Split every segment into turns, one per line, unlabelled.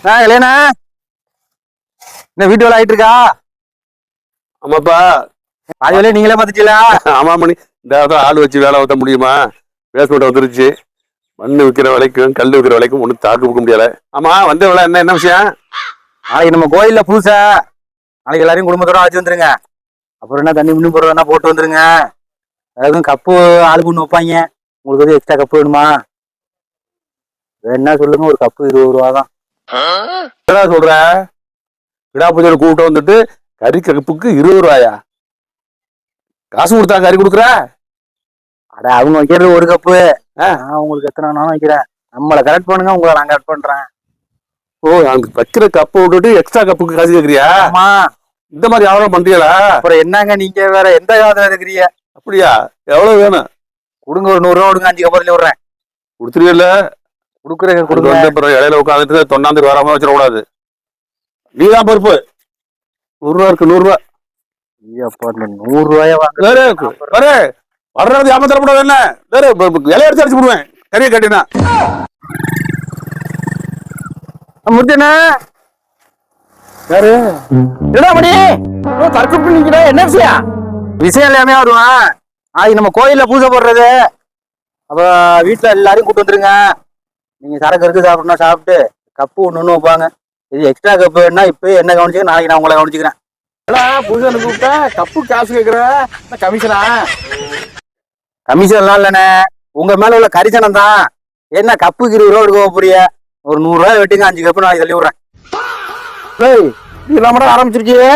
இல்லைண்ணா என்ன வீட்டு வேலை ஆயிட்டு இருக்கா?
ஆமாப்பா.
பாதி வேலையை நீங்களே பார்த்துட்டீங்களா?
ஆமா மணி, இந்த ஆள் வச்சு வேலை வைக்க முடியுமா? பேஸ்மெண்ட் வந்துருச்சு. மண்ணு விற்கிற விலைக்கும் கல் விற்கிற விலைக்கும் ஒன்றும் தாக்கு வைக்க முடியல. ஆமா, வந்த வேலை என்ன விஷயம்?
நாளைக்கு நம்ம கோயில்ல பூசை. நாளைக்கு எல்லாரையும் குடும்பத்தோட ஆச்சு வந்துருங்க. அப்புறம் என்ன தண்ணி முன்னி போடுறதுனா போட்டு வந்துருங்க. அதாவது கப்பு ஆளுக்கு ஒன்று வைப்பாங்க. உங்களுக்கு வந்து எக்ஸ்ட்ரா கப்பு வேணுமா? என்ன சொல்லுங்க, ஒரு கப்பு 20 ரூபா தான்.
என்ன சொல்ற? விடா பூஜை கூப்பிட்டு வந்துட்டு கறி கப்புக்கு 20 ரூபாயா? காசு கொடுத்தா கறி கொடுக்குற?
அட அவங்க வைக்கிறது ஒரு கப்பு. உங்களுக்கு எத்தனை வேணாலும் வைக்கிறேன். நம்மளை கரெக்ட் பண்ணுங்க, உங்களை நான் கரெக்ட் பண்றேன்.
ஓ, அங்க வைக்கிற கப்பை விட்டுட்டு எக்ஸ்ட்ரா கப்புக்கு காசு கேட்கறியா?
ஆமா.
இந்த மாதிரி வியாபாரம் பண்றீங்களா?
அப்புறம் என்னங்க நீங்க வேற எந்த காலத்துல இருக்கிறீங்க?
அப்படியா? எவ்வளவு வேணும்?
கொடுங்க, ஒரு 100 ரூபா கொடுங்க, 5 கப்பத்துல விடுறேன்.
கொடுத்துருவீல்ல?
கொடுக்குறேன்.
கொடுங்க. அப்புறம் இடையில உட்காந்துட்டு தொண்ணாந்து வராம வச்சிடக்கூடாது. நீதான் பொறுப்பு. 100 ரூபா இருக்கு. 100 ரூபா.
100 ரூபாயா வாங்க.
வர்றது ஏமாத்தரப்படாது. என்ன இலைய அடிச்சு அடிச்சு விடுவேன் கறியை கட்டினா.
முருகண்ணா யாரு? என்னடா மணி தற்கொலை நிக்கிற? என்ன விஷயம்? விஷயம் எல்லாமே வருவான். நாளைக்கு நம்ம கோயில்ல பூஜை போடுறது. அப்ப வீட்டுல எல்லாரையும் கூட்டு வந்துருங்க. நீங்க சரக்கு இருக்கு சாப்பிடணும், சாப்பிட்டு கப்பு ஒண்ணு வைப்பாங்க. இது எக்ஸ்ட்ரா கப்பு வேணா இப்ப என்ன கவனிச்சுக்க, நாளைக்கு நான் உங்களை கவனிச்சுக்கிறேன்.
பூஜை கூப்பிட்டா கப்பு காசு கேட்கிற கமிஷனா?
கமிஷன்லாம் இல்லண்ணே, உங்க மேல உள்ள கரிசனம் தான். என்ன கப்புக்கு 20 ரூபா எடுக்க போறிய? ஒரு 100 ரூபாய் வெட்டுங்க, 5 கப்பு நாளைக்கு தள்ளி விடுறேன்.
இல்லாம ஆரம்பிச்சிருக்கியே.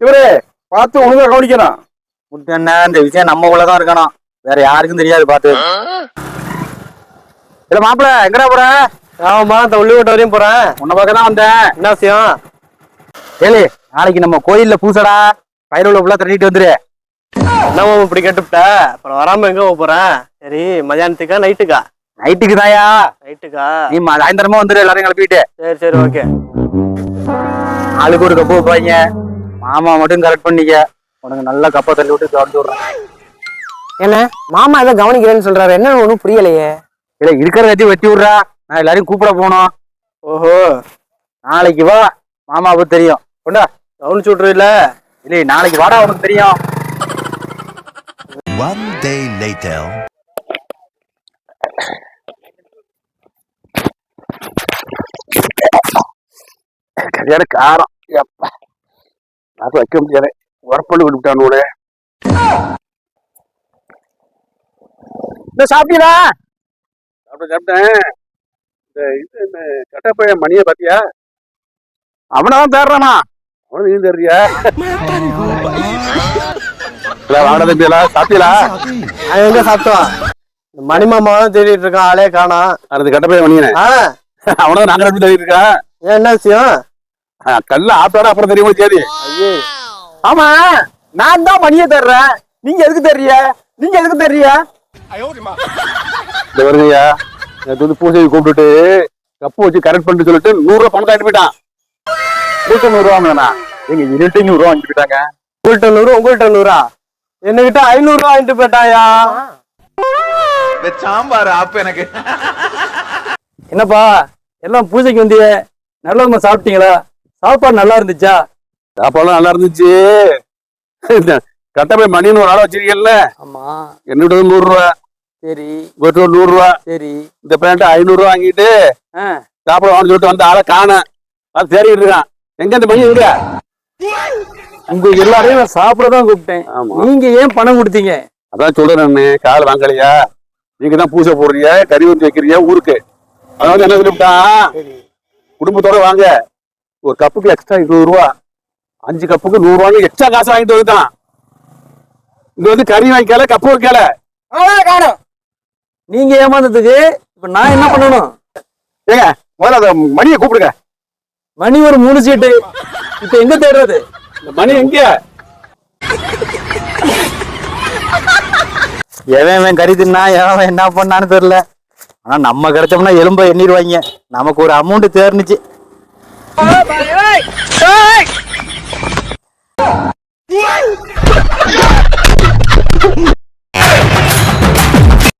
இவரு பார்த்து ஒழுங்கா கவனிக்கணும்.
முட்டண்ண, இந்த விஷயம் நம்ம உள்ளதான் இருக்கணும், வேற யாருக்கும் தெரியாது. பார்த்து இல்ல மாப்பிள்ள, எங்கடா போற?
ஆமா, இந்த உள்ளூர் வரையும் போறேன்.
உன்னை பார்க்க தான் வந்தேன்.
என்ன விஷயம்?
ஏழு, நாளைக்கு நம்ம கோயில்ல பூசடா. பயிரோட ஃபுல்லா தள்ளிட்டு வந்துரு.
என்ன இப்படி கேட்டுவிட்ட? அப்புறம் வராம எங்க போறேன்? சரி, மதியானத்துக்கா நைட்டுக்கா?
நைட்டுக்கு தாயா.
நைட்டுக்கா?
நீ சாயந்தரமா வந்துரு, எல்லாரையும் கிளப்பிட்டு.
சரி சரி, ஓகே.
ஆளுக்கு ஒரு கப்பு வைப்பாங்க. மாமா மட்டும் கரெக்ட் பண்ணிக்க. உனக்கு நல்லா கப்பை தள்ளி விட்டு கவனிச்சு விடுறேன்.
என்ன மாமா ஏதோ கவனிக்கிறேன்னு சொல்றாரு? என்ன ஒண்ணும் புரியலையே.
இல்ல, இருக்கிறத வச்சு வெட்டி விடுறா. நான் எல்லாரையும் கூப்பிட போனோம்.
ஓஹோ,
நாளைக்கு வா, மாமாவுக்கு தெரியும். கொண்டா
கவனிச்சு விட்டுரு. இல்ல
இல்ல, நாளைக்கு வாடா, உனக்கு தெரியும்.
One day later.
சரியான காரம். எப்பா அது வைக்க முடியாது. உரப்பள்ளி விட்டுவிட்டானோட.
சாப்பிட்டீங்களா?
சாப்பிட்டேன். இந்த கட்டப்பைய மணியை பாத்தியா?
அவனதான் தேடுறானா?
அவனு நீ தெரியா? சாப்பிட்டீங்களா?
எங்க சாப்பிட்டோம்? மணிமாமா தான் தேடிட்டு இருக்கான், ஆளே காணோம்.
அது கட்டப்பைய மணியனே. அவனதான் நாங்க எப்படி தேடிட்டு இருக்கோம்.
ஏன், என்ன விஷயம்?
கல்ல ஆட்டோட அப்புறம் தெரியும். சரி.
ஆமா, நான் தான் மணியை தர்றேன். நீங்க எதுக்கு தெரிய? நீங்க எதுக்கு தெரிய?
இந்த வருங்கய்யா, நேற்று பூஜையை கூப்பிட்டுட்டு கப்பு வச்சு கரெக்ட் பண்ணிட்டு சொல்லிட்டு 100 ரூபா பணம் ஆயிட்டு போயிட்டான்.
100 ரூபாங்கண்ணா. எங்க 200 ரூபா வாங்கிட்டு போயிட்டாங்க.
உங்கள்கிட்ட 100, உங்கள்கிட்ட 100? என்கிட்ட 500 ரூபா வாங்கிட்டு போயிட்டாயா?
சாம்பார் ஆப்பு எனக்கு.
என்னப்பா எல்லாம் பூஜைக்கு வந்திய? நல்லதுமா சாப்பிட்டீங்களா? சாப்பாடு நல்லா இருந்துச்சா?
சாப்பாடுலாம் நல்லா இருந்துச்சு. கட்டப்பை மணின்னு ஒரு ஆளை வச்சிருக்கீங்கல்ல?
ஆமா.
என்னோட 100 ரூபா.
சரி.
100 ரூபா.
சரி.
இந்த பேண்ட் 500 ரூபா வாங்கிட்டு சாப்பிட வாங்க சொல்லிட்டு வந்த ஆளை காண. அது தேடிட்டு இருக்கான். எங்க இந்த மணி இருக்க?
உங்க எல்லாரையும் நான் சாப்பிடதான் கூப்பிட்டேன். நீங்க ஏன் பணம் கொடுத்தீங்க?
அதான் சொல்றேன், கால் வாங்கலையா? நீங்க தான் பூஜை போடுறீங்க, கறி ஊற்றி வைக்கிறீங்க ஊருக்கு. அதாவது என்ன சொல்லிவிட்டான், குடும்பத்தோட வாங்க, ஒரு கப்புக்கு எக்ஸ்ட்ரா 20 ரூபா, 5 கப்புக்கு 100 ரூபான்னு எக்ஸ்ட்ரா காசு வாங்கிட்டு வந்துட்டான். இங்க வந்து கறி வாங்கிக்கல, கப்பு வைக்கல.
காணும். நீங்க ஏமாந்ததுக்கு இப்ப நான் என்ன பண்ணணும்?
ஏங்க முதல்ல அந்த மணியை கூப்பிடுங்க.
மணி ஒரு 3 சீட்டு. இப்ப எங்க தேடுறது?
இந்த மணி எங்க?
எவன் கறி தின்னா எவன் என்ன பண்ணான்னு தெரியல. ஆனா நம்ம கிடைச்சோம்னா எலும்ப எண்ணிடுவாங்க. நமக்கு ஒரு அமௌண்ட் தேர்ந்துச்சு.